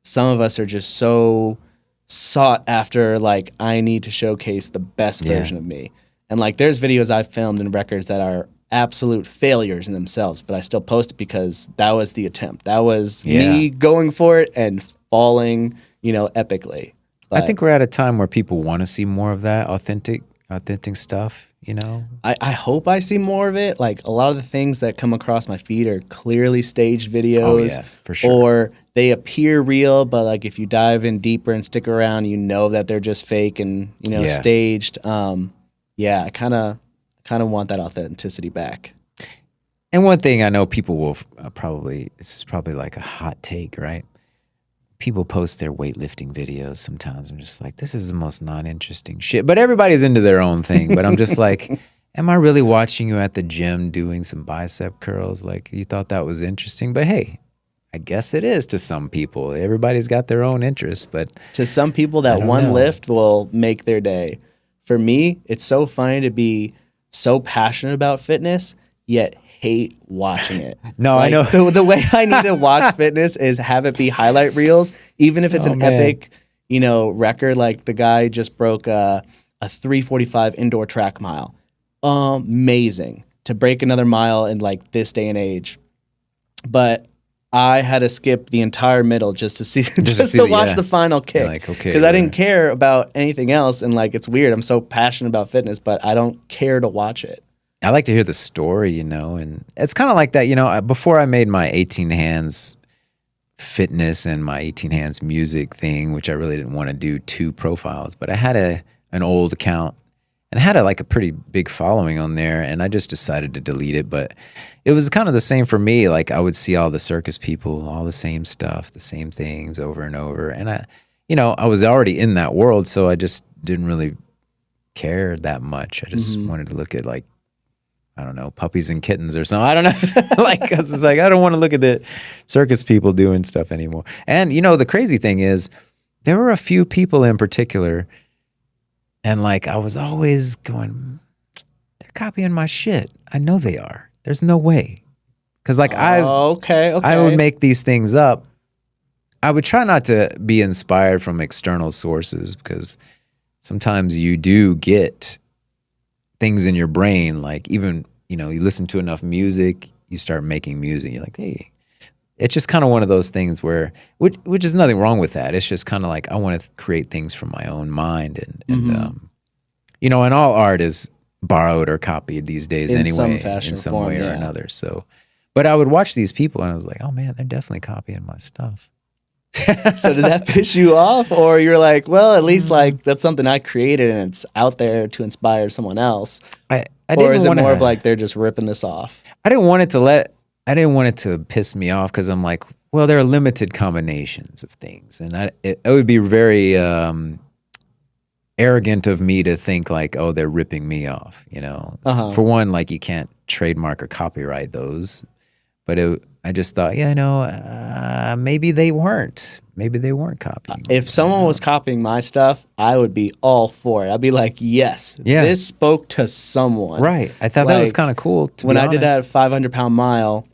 Speaker 1: some of us are just so sought after, like, I need to showcase the best version of me. And like there's videos I've filmed and records that are absolute failures in themselves, but I still post it because that was the attempt. That was me going for it and falling, epically. But
Speaker 2: I think we're at a time where people want to see more of that authentic stuff,
Speaker 1: I hope I see more of it. Like a lot of the things that come across my feed are clearly staged videos.
Speaker 2: Oh, yeah, for sure.
Speaker 1: Or they appear real, but like if you dive in deeper and stick around, that they're just fake and, staged. I kind of want that authenticity back.
Speaker 2: And one thing I know people will this is probably like a hot take, right? People post their weightlifting videos sometimes. I'm just like, this is the most non-interesting shit. But everybody's into their own thing. But I'm just like, am I really watching you at the gym doing some bicep curls? Like, you thought that was interesting? But hey, I guess it is to some people. Everybody's got their own interests. But
Speaker 1: to some people, that one lift will make their day. For me, it's so funny to be so passionate about fitness, yet hate watching it.
Speaker 2: No,
Speaker 1: like,
Speaker 2: I know.
Speaker 1: The way I need to watch fitness is have it be highlight reels, even if it's an epic, record. Like the guy just broke a 3:45 indoor track mile. Amazing to break another mile in like this day and age. But I had to skip the entire middle just to see, just to watch the final kick.
Speaker 2: Like, okay,
Speaker 1: because I didn't care about anything else, and like it's weird. I'm so passionate about fitness, but I don't care to watch it.
Speaker 2: I like to hear the story, and it's kind of like that, before I made my 18Hands fitness and my 18Hands music thing, which I really didn't want to do 2 profiles, but I had an old account and I had a pretty big following on there, and I just decided to delete it. But it was kind of the same for me. Like I would see all the circus people, all the same stuff, the same things over and over. And I was already in that world, so I just didn't really care that much. I just wanted to look at I don't know, puppies and kittens or something. I don't know. Cause it's like, I don't want to look at the circus people doing stuff anymore. And the crazy thing is there were a few people in particular, and I was always going, they're copying my shit. I know they are. There's no way. Cause I would make these things up. I would try not to be inspired from external sources, because sometimes you do get things in your brain, even, you listen to enough music, you start making music, you're like, hey, it's just kind of one of those things where, which is nothing wrong with that. It's just kind of I want to create things from my own mind. And and all art is borrowed or copied these days
Speaker 1: in
Speaker 2: anyway,
Speaker 1: in some
Speaker 2: way or another. So, but I would watch these people and I was like, oh man, they're definitely copying my stuff.
Speaker 1: So did that piss you off, or you're like, well, at least that's something I created and it's out there to inspire someone else?
Speaker 2: I didn't
Speaker 1: or is it
Speaker 2: wanna,
Speaker 1: more of they're just ripping this off?
Speaker 2: I didn't want it to piss me off, because I'm like, well, there are limited combinations of things, and it would be very arrogant of me to think oh, they're ripping me off. For one, you can't trademark or copyright those, but I just thought, maybe they weren't. Maybe they weren't copying.
Speaker 1: If someone was copying my stuff, I would be all for it. I'd be like, yes, this spoke to someone.
Speaker 2: Right. I thought that was kind of cool.
Speaker 1: When I did that 500-pound mile,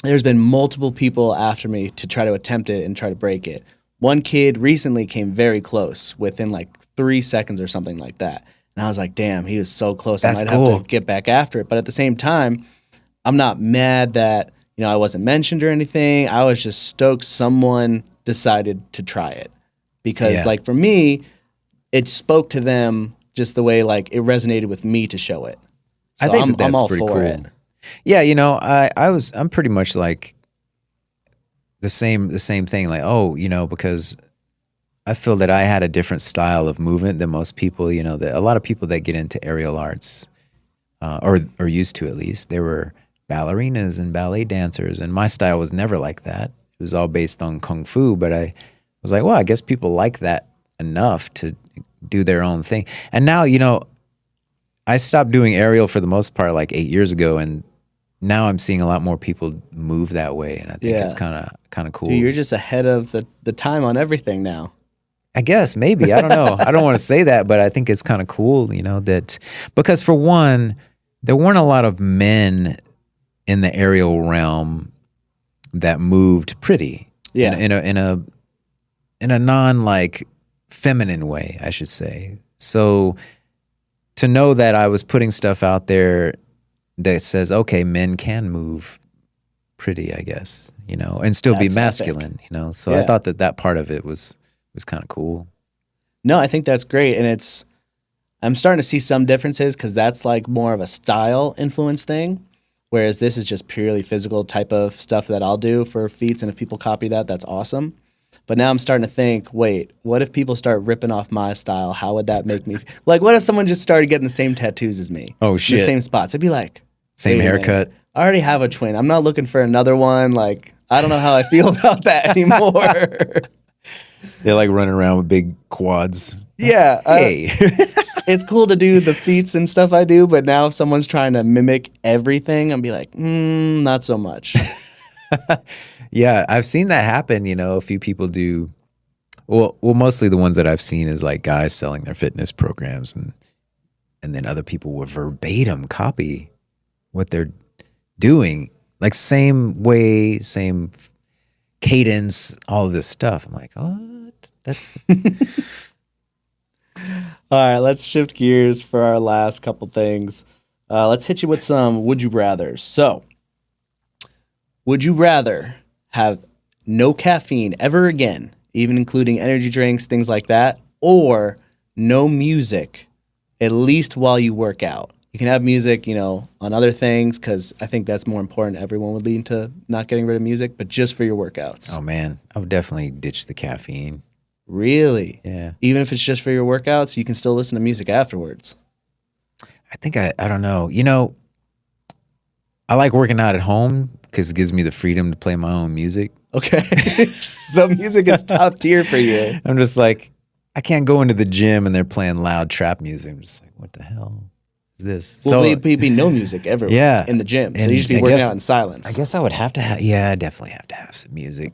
Speaker 1: there's been multiple people after me to try to attempt it and try to break it. One kid recently came very close within 3 seconds or something like that. And I was like, damn, he was so close.
Speaker 2: That's
Speaker 1: I might
Speaker 2: cool.
Speaker 1: have to get back after it. But at the same time, I'm not mad that I wasn't mentioned or anything. I was just stoked someone decided to try it, because for me, it spoke to them just the way it resonated with me to show it. So
Speaker 2: I think
Speaker 1: I'm
Speaker 2: that's
Speaker 1: all
Speaker 2: pretty
Speaker 1: for
Speaker 2: cool.
Speaker 1: it.
Speaker 2: Yeah, I'm pretty much the same thing. Like, oh, because I feel that I had a different style of movement than most people. That a lot of people that get into aerial arts, or used to, at least, they were ballerinas and ballet dancers, and my style was never like that. It was all based on kung fu, but I was like, well, I guess people like that enough to do their own thing. And now, I stopped doing aerial for the most part like 8 years ago, and now I'm seeing a lot more people move that way, and I think it's kind of cool.
Speaker 1: Dude, you're just ahead of the time on everything now.
Speaker 2: I guess maybe, I don't know. I don't want to say that, but I think it's kind of cool, that because for one, there weren't a lot of men in the aerial realm that moved pretty.
Speaker 1: Yeah.
Speaker 2: In a non like feminine way, I should say. So to know that I was putting stuff out there that says, okay, men can move pretty, I guess, and still be masculine, So yeah. I thought that part of it was kind of cool.
Speaker 1: No, I think that's great. And I'm starting to see some differences because that's like more of a style influence thing. Whereas this is just purely physical type of stuff that I'll do for feats. And if people copy that, that's awesome. But now I'm starting to think, wait, what if people start ripping off my style? How would that make me like, what if someone just started getting the same tattoos as me?
Speaker 2: Oh, shit.
Speaker 1: The same spots. I'd be like,
Speaker 2: same haircut.
Speaker 1: I already have a twin. I'm not looking for another one. Like, I don't know how I feel about that anymore.
Speaker 2: They're like running around with big quads.
Speaker 1: Yeah.
Speaker 2: Hey.
Speaker 1: It's cool to do the feats and stuff I do, but now if someone's trying to mimic everything, I'll be like, not so much.
Speaker 2: Yeah, I've seen that happen. A few people do. Well, mostly the ones that I've seen is like guys selling their fitness programs, and then other people will verbatim copy what they're doing, like same way, same cadence, all of this stuff. I'm like, what? That's
Speaker 1: all right. Let's shift gears for our last couple things. Let's hit you with some would you rather. So, would you rather have no caffeine ever again, even including energy drinks, things like that, or no music, at least while you work out? You can have music, on other things, because I think that's more important. Everyone would lean to not getting rid of music, but just for your workouts.
Speaker 2: Oh, man. I would definitely ditch the caffeine.
Speaker 1: Really?
Speaker 2: Yeah.
Speaker 1: Even if it's just for your workouts, you can still listen to music afterwards.
Speaker 2: I think I don't know. I like working out at home because it gives me the freedom to play my own music.
Speaker 1: Okay. So music is top tier for you.
Speaker 2: I'm just like, I can't go into the gym and they're playing loud trap music. I'm just like, what the hell is this?
Speaker 1: Well, so be no music ever in the gym. So you just be working out in silence.
Speaker 2: I guess I would have to have, I definitely have to have some music.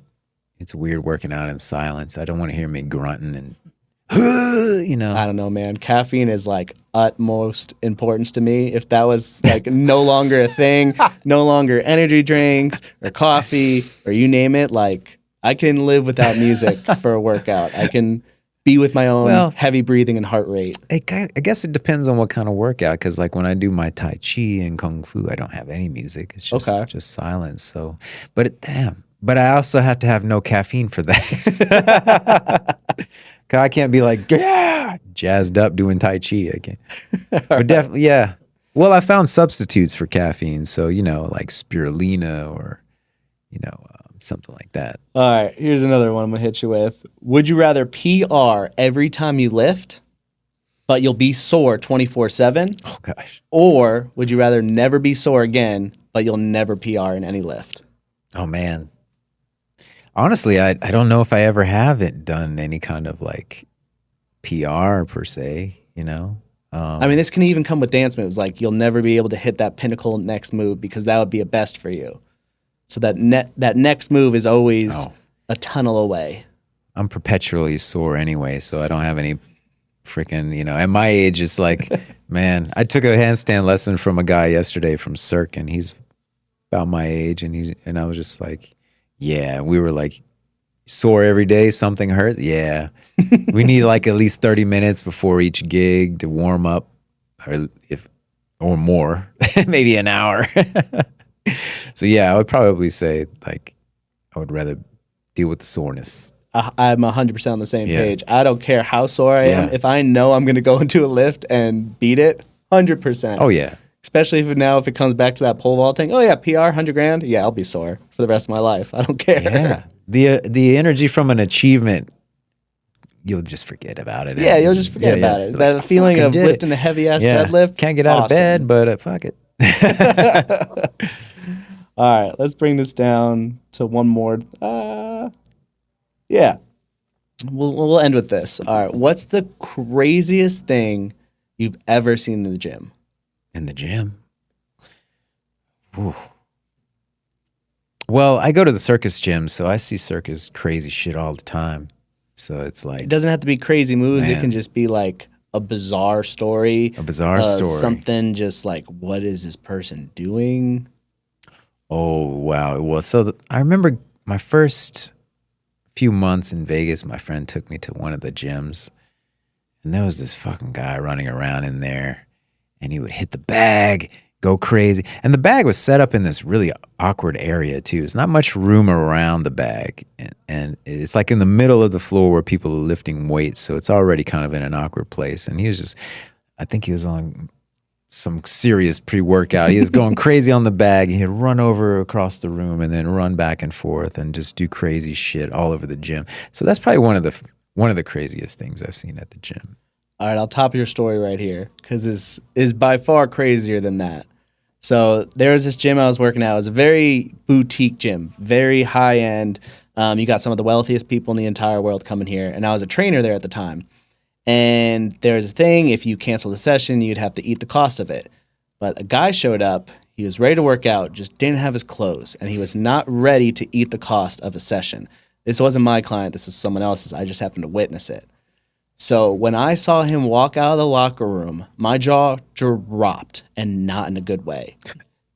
Speaker 2: It's weird working out in silence. I don't want to hear me grunting and, I
Speaker 1: don't know, man. Caffeine is like utmost importance to me. If that was like no longer a thing, no longer energy drinks or coffee or you name it, like I can live without music for a workout. I can be with my own heavy breathing and heart rate.
Speaker 2: I guess it depends on what kind of workout. Because like when I do my Tai Chi and Kung Fu, I don't have any music. It's just silence. So, but I also have to have no caffeine for that. I can't be like, jazzed up doing Tai Chi. I can't. But definitely, yeah. Well, I found substitutes for caffeine. So, like spirulina or, something like that.
Speaker 1: All right. Here's another one I'm going to hit you with. Would you rather PR every time you lift, but you'll be sore 24/7?
Speaker 2: Oh, gosh.
Speaker 1: Or would you rather never be sore again, but you'll never PR in any lift?
Speaker 2: Oh, man. Honestly, I don't know if I ever haven't done any kind of like PR per se,
Speaker 1: I mean, this can even come with dance moves. Like you'll never be able to hit that pinnacle next move because that would be a best for you. So that next move is always a tunnel away.
Speaker 2: I'm perpetually sore anyway, so I don't have any freaking, at my age, it's like, man, I took a handstand lesson from a guy yesterday from Cirque, and he's about my age, and I was just like, yeah, we were like sore every day, something hurt. Yeah. We need like at least 30 minutes before each gig to warm up or more, maybe an hour. So yeah, I would probably say like, I would rather deal with the soreness.
Speaker 1: I'm 100% on the same page. I don't care how sore I am. If I know I'm going to go into a lift and beat it, 100%.
Speaker 2: Oh yeah.
Speaker 1: Especially if it comes back to that pole vaulting. Oh yeah, PR, $100,000. Yeah, I'll be sore for the rest of my life. I don't care.
Speaker 2: Yeah. the energy from an achievement, you'll just forget about it.
Speaker 1: Yeah, you'll just forget about it. That feeling of lifting a heavy ass deadlift.
Speaker 2: Can't get out of bed, but fuck it.
Speaker 1: All right, let's bring this down to one more. Yeah, we'll end with this. All right, what's the craziest thing you've ever seen in the gym?
Speaker 2: In the gym? Ooh. Well, I go to the circus gym, so I see circus crazy shit all the time. So it's like,
Speaker 1: it doesn't have to be crazy moves.
Speaker 2: Man.
Speaker 1: It can just be like a bizarre story.
Speaker 2: A bizarre story.
Speaker 1: Something just like, what is this person doing?
Speaker 2: Oh, wow. Well, so I remember my first few months in Vegas, my friend took me to one of the gyms, and there was this fucking guy running around in there, and he would hit the bag, go crazy. And the bag was set up in this really awkward area too. There's not much room around the bag. And it's like in the middle of the floor where people are lifting weights. So it's already kind of in an awkward place. And he was just, I think he was on some serious pre-workout. He was going crazy on the bag. He'd run over across the room and then run back and forth and just do crazy shit all over the gym. So that's probably one of the craziest things I've seen at the gym.
Speaker 1: All right, I'll top your story right here because this is by far crazier than that. So there was this gym I was working at. It was a very boutique gym, very high end. You got some of the wealthiest people in the entire world coming here. And I was a trainer there at the time. And there's a thing, if you cancel the session, you'd have to eat the cost of it. But a guy showed up. He was ready to work out, just didn't have his clothes. And he was not ready to eat the cost of a session. This wasn't my client. This is someone else's. I just happened to witness it. So when I saw him walk out of the locker room, my jaw dropped, and not in a good way.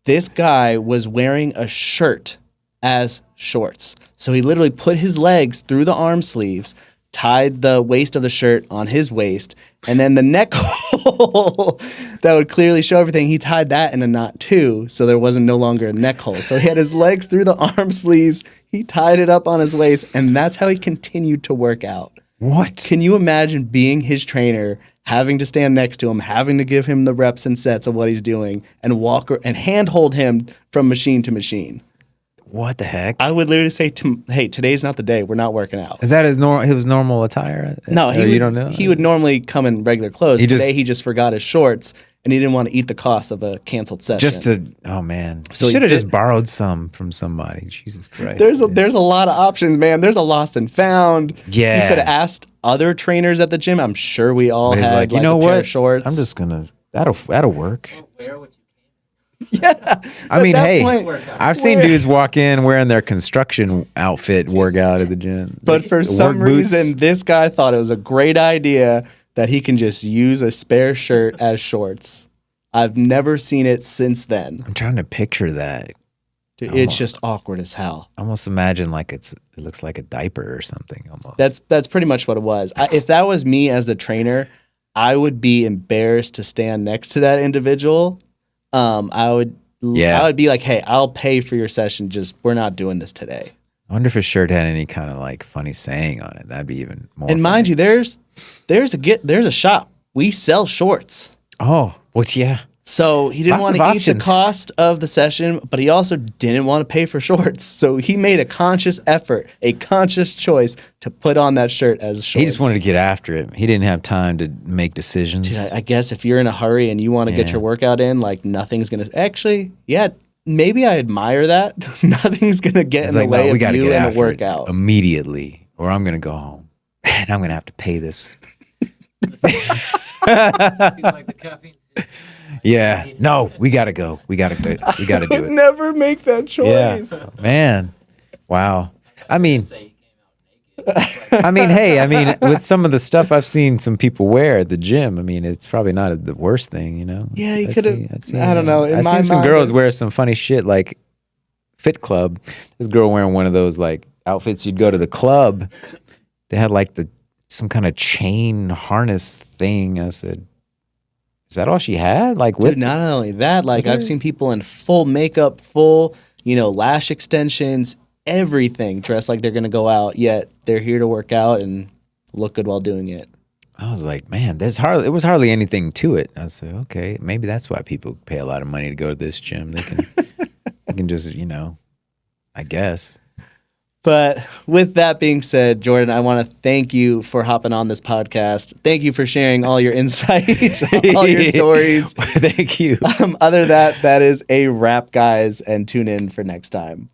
Speaker 1: This guy was wearing a shirt as shorts. So he literally put his legs through the arm sleeves, tied the waist of the shirt on his waist, and then the neck hole that would clearly show everything, he tied that in a knot too, so there wasn't no longer a neck hole. So he had his legs through the arm sleeves, he tied it up on his waist, and that's how he continued to work out.
Speaker 2: What?
Speaker 1: Can you imagine being his trainer, having to stand next to him, having to give him the reps and sets of what he's doing, and walk and handhold him from machine to machine?
Speaker 2: What the heck?
Speaker 1: I would literally say, "Hey, today's not the day. We're not working out."
Speaker 2: Is that his normal attire?
Speaker 1: No,
Speaker 2: you don't know.
Speaker 1: He would normally come in regular clothes. He just forgot his shorts, and he didn't want to eat the cost of a canceled session.
Speaker 2: Oh man,
Speaker 1: So
Speaker 2: he
Speaker 1: he
Speaker 2: should have
Speaker 1: did-
Speaker 2: just borrowed some from somebody. Jesus Christ.
Speaker 1: There's a lot of options, man. There's a lost and found.
Speaker 2: Yeah.
Speaker 1: You could have asked other trainers at the gym. I'm sure we all
Speaker 2: But he's
Speaker 1: had
Speaker 2: like, you
Speaker 1: like
Speaker 2: know
Speaker 1: a pair
Speaker 2: what?
Speaker 1: of shorts.
Speaker 2: I'm just gonna that'll work.
Speaker 3: Wear what you
Speaker 1: yeah.
Speaker 2: I mean,
Speaker 1: that
Speaker 2: hey,
Speaker 1: point,
Speaker 2: I've seen dudes walk in wearing their construction outfit, work out at the gym.
Speaker 1: But for
Speaker 2: Work
Speaker 1: some
Speaker 2: boots.
Speaker 1: reason, this guy thought it was a great idea that he can just use a spare shirt as shorts. I've never seen it since then.
Speaker 2: I'm trying to picture that.
Speaker 1: Dude, it's just awkward as hell.
Speaker 2: Almost imagine like it looks like a diaper or something. Almost.
Speaker 1: That's pretty much what it was. If that was me as the trainer, I would be embarrassed to stand next to that individual. I would be like, hey, I'll pay for your session. Just we're not doing this today.
Speaker 2: I wonder if his shirt had any kind of like funny saying on it. That'd be even more.
Speaker 1: And mind you, there's a shop. We sell shorts.
Speaker 2: Oh, well, yeah.
Speaker 1: So he didn't
Speaker 2: Lots
Speaker 1: want
Speaker 2: of
Speaker 1: to eat the
Speaker 2: options.
Speaker 1: cost of the session, but he also didn't want to pay for shorts. So he made a conscious effort, a conscious choice to put on that shirt as shorts.
Speaker 2: He just wanted to get after it. He didn't have time to make decisions.
Speaker 1: Dude, I guess if you're in a hurry and you want to get your workout in, like nothing's going to... Actually, yeah, maybe I admire that. Nothing's going to get
Speaker 2: It's
Speaker 1: in
Speaker 2: like,
Speaker 1: the way
Speaker 2: no, we
Speaker 1: of
Speaker 2: got to
Speaker 1: you
Speaker 2: get
Speaker 1: and a
Speaker 2: after
Speaker 1: workout.
Speaker 2: it immediately, or I'm gonna go home and I'm gonna have to pay this.
Speaker 3: He's like the caffeine.
Speaker 2: Yeah, no, we gotta go. We gotta do
Speaker 1: Would
Speaker 2: it.
Speaker 1: never make that
Speaker 2: Yeah,
Speaker 1: choice.
Speaker 2: man. Wow. I mean,
Speaker 3: Say he came out naked.
Speaker 2: hey, with some of the stuff I've seen some people wear at the gym, I mean, it's probably not the worst thing, you know.
Speaker 1: Yeah, you
Speaker 2: I've
Speaker 1: could have...
Speaker 2: seen-
Speaker 1: I don't know. In
Speaker 2: I've
Speaker 1: my
Speaker 2: seen some
Speaker 1: mind,
Speaker 2: girls
Speaker 1: it's-
Speaker 2: wear some funny shit like Fit Club. This girl wearing one of those like outfits you'd go to the club. They had like some kind of chain harness thing. I said, is that all she had? Like with
Speaker 1: Dude, not only that, like
Speaker 2: Was there-
Speaker 1: I've seen people in full makeup, full, lash extensions, everything, dressed like they're going to go out, yet they're here to work out and look good while doing it.
Speaker 2: I was like, man, it was hardly anything to it. I said, okay, maybe that's why people pay a lot of money to go to this gym. They can just, I guess.
Speaker 1: But with that being said, Jordan, I want to thank you for hopping on this podcast. Thank you for sharing all your insights, all your stories.
Speaker 2: Thank you.
Speaker 1: Other than that, that is a wrap, guys, and tune in for next time.